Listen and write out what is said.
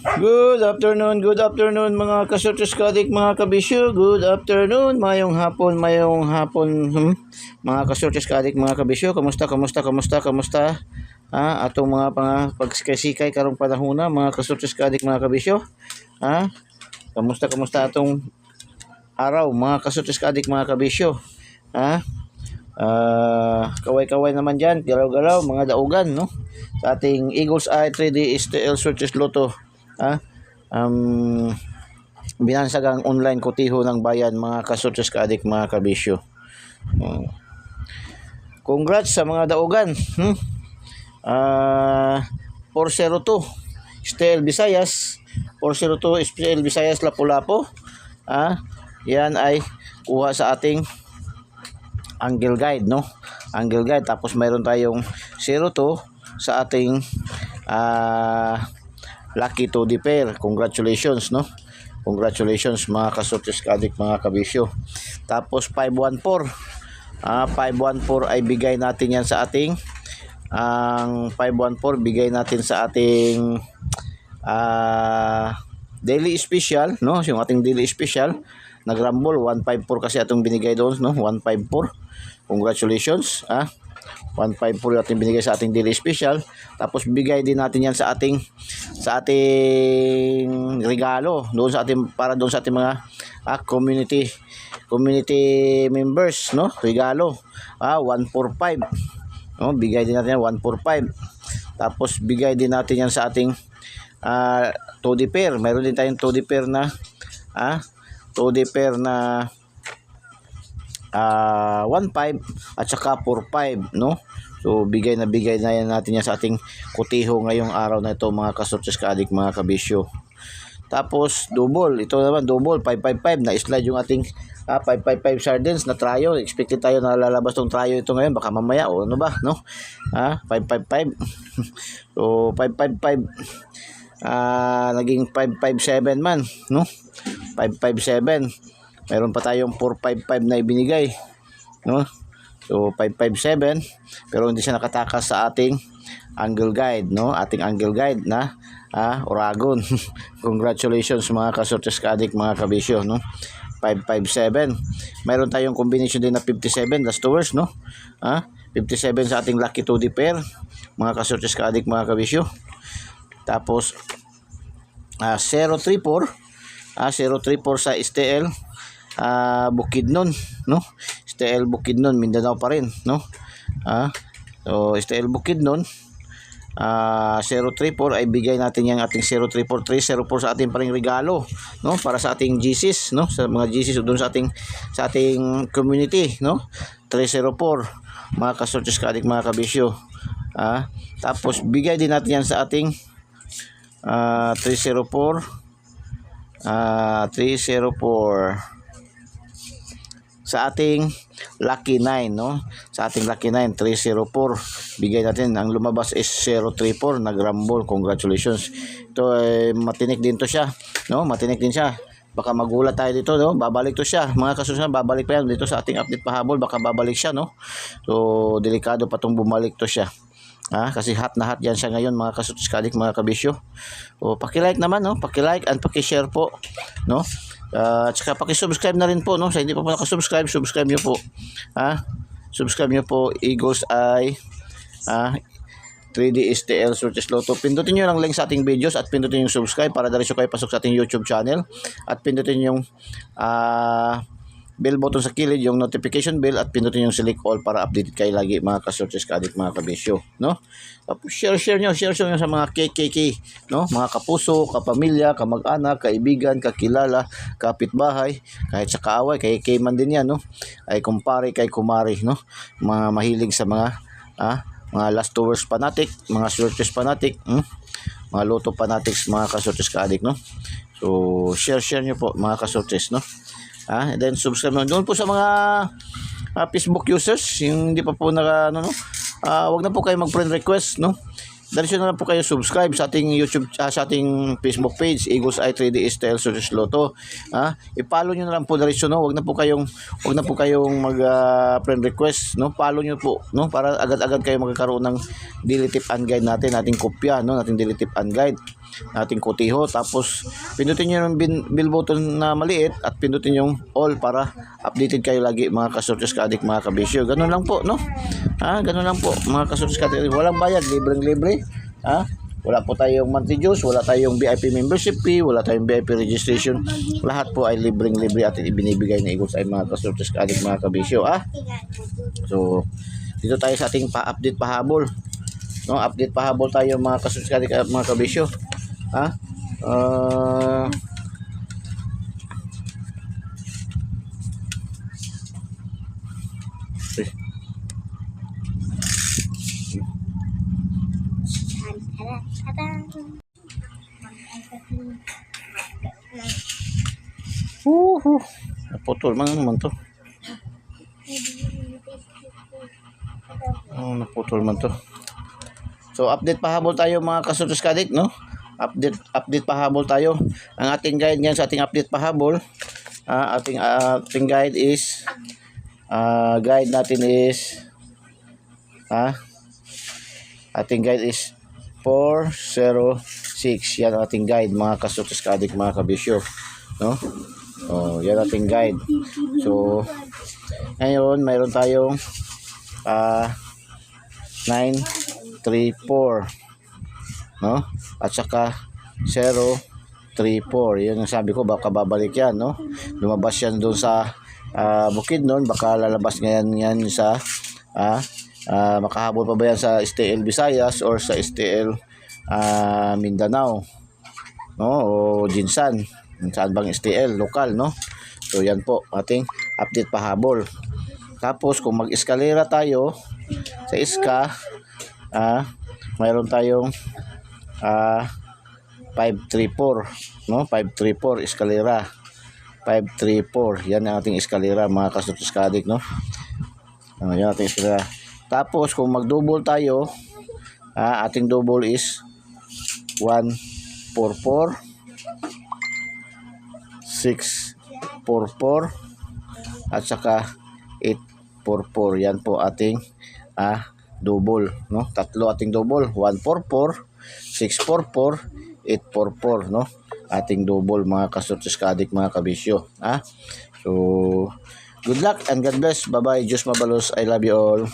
Good afternoon mga kasortes kadik, mga kabisyo. Good afternoon, mayong hapon, mga kasortes kadik, mga kabisyo. Kamusta? Atong mga pagsikay-sikay karong panahon na, mga kasortes kadik, mga kabisyo. Kamusta atong araw, mga kasortes kadik, mga kabisyo. Kaway-kaway naman dyan, galaw-galaw, mga daugan, no? Sa ating Eagles Eye 3D STL Sortes Loto. Binansagang online kotiho ng bayan, mga kasortes kaadik, mga kabisyo. Congrats sa mga daugan. 402 STL Visayas, 402 STL Visayas Lapu-Lapu. Yan ay kuha sa ating angle guide, no? Angle guide. Tapos mayroon tayong 02 sa ating lucky 2D pair. Congratulations, no? Congratulations mga kasortes kaadik, mga kabisyo. Tapos 514. 514 ay bigay natin yan sa ating 514 bigay natin sa ating daily special, no? Yung ating daily special nagrumble 154 kasi atong binigay doon, no? 154. Congratulations. 154 natin binigay sa ating daily special. Tapos bigay din natin yan sa ating regalo doon sa ating, para doon sa ating mga community members, no? Regalo 145, no? Bigay din natin yan 145. Tapos bigay din natin yan sa ating 2D pair. Mayroon din tayong 2D pair na 1.5 at saka 4.5, no? So bigay na yan natin yan sa ating kotiho ngayong araw na ito, mga kasortes kaadik, mga kabisyo. Tapos double, ito naman double 555 na slide yung ating 555 sardines na tryo. Expected tayo na lalabas tong tryo ito ngayon, baka mamaya o ano ba, no? 555 so 555 naging 557 man, no? 557. Meron pa tayong 455 na ibinigay, no? So 557, pero hindi siya nakatakas sa ating angle guide, no? Ating angle guide na Oragon. Congratulations mga kasortes kaadik, mga kabisyo, no? 557. Meron tayong combination din na 57 last tours, no? 57 sa ating lucky 2D pair, mga kasortes kaadik, mga kabisyo. Tapos 034 sa STL Bukidnon, no? STL Bukidnon, Mindanao pa rin, no? So STL Bukidnon 034 ay bigay natin yung ating 034 304 sa ating paring regalo, no? Para sa ating GCs, no? Sa mga GCs doon sa ating community, no? 304, mga kasortes kaadik, mga kabisyo. Tapos bigay din natin yan sa ating 304 sa ating lucky 9, no? Sa ating lucky 9 304 bigay natin. Ang lumabas is 034, nagrumble. Congratulations. Ito matinik din to siya, no? Matinik din siya. Baka magulat tayo dito, no? Babalik to siya, mga kasunod, babalik pa yan dito sa ating update pahabol. Baka babalik siya, no? So delikado pa tong bumalik to siya. Kasi hot na hot yan siya ngayon, mga kasortes kaadik, mga kabisyo. O paki-like naman, no? Paki-like and paki-share po, no? At saka paki-subscribe na rin po, no? Sa hindi pa po nakasubscribe, subscribe nyo po. Subscribe nyo po Eagles Eye 3D STL Sortes Loto. Pindutin nyo lang link sa ating videos at pindutin yung subscribe para diretso kayo pasok sa ating YouTube channel. At pindutin yung bell button sa kilid, yung notification bell, at pindutin yung select all para updated kayo lagi, mga kasortes kaadik, mga kabisyo, no? Tapos share nyo sa mga KKK, no? Mga kapuso, kapamilya, kamag-anak, kaibigan, kakilala, kapitbahay, kahit sa kaaway, kay man din yan, no? Ay kumpare, kay kumari, no? Mga mahilig sa mga last tours fanatic, mga sortes fanatic, mga loto fanatics, mga kasortes kaadik, no? So share nyo po, mga kasortes, no? And then subscribe mo doon po sa mga Facebook users, yung hindi pa po wag na po kayo mag-friend request, no? Diretso na lang po kayo subscribe sa ating YouTube, sa ating Facebook page, Eagles Eye 3D STL Sortes Loto. I-follow nyo na lang po diretso, no? Wag na po kayong mag friend request, no? Follow nyo po, no? Para agad-agad kayo magkakaroon ng daily tip and guide natin, ating kopya, no? Nating daily tip and guide. ating kotiho. Tapos pindutin nyo yung bell button na maliit at pindutin yung all para updated kayo lagi mga kasortes kaadik mga kabisyo. Ganun lang po, no? Ganun lang po mga kasortes kaadik. Walang bayad, libreng-libre. Wala po tayong monthly dues, wala tayong VIP membership fee, wala tayong VIP registration. Lahat po ay libreng-libre at ibinibigay na Eagles ay mga kasortes kaadik mga kabisyo. So, dito tayo sa ating pa-update pahabol. No, update pahabol tayo mga kasortes kaadik mga kabisyo. Naputol man naman to. Naputol man to. So update pahabol tayo mga kasortes kaadik, no? Update pahabol tayo. Ang ating guide ngayon sa ating update pahabol, ating guide is guide natin is ating guide is 406. Yan ang ating guide mga kasortes kaadik mga kabisyo, no? Yan ating guide. So ngayon mayroon tayong 934, no? At saka 034. Yan ang sabi ko, baka babalik yan, no? Lumabas yan doon sa bukid noon, baka lalabas ngayon yan sa makahabol pa ba yan sa STL Visayas or sa STL Mindanao, no? O Jinsan, saan bang STL lokal, no? So yan po ating update pahabol. Tapos kung mag-eskalera tayo sa iska, mayroon tayong 534, no? 534 eskalera. 534. Yan ang ating eskalera mga kasortes kaadik, no? Yan ating eskalera. Tapos kung mag-double tayo, ating double is 144, 644 at saka 844. Yan po ating double, no? Tatlo ating double, 144, 644, 844, no? Ating double mga kasortes kaadik mga kabisyo. So good luck and God bless. Bye bye. Diyos mabalos. I love you all.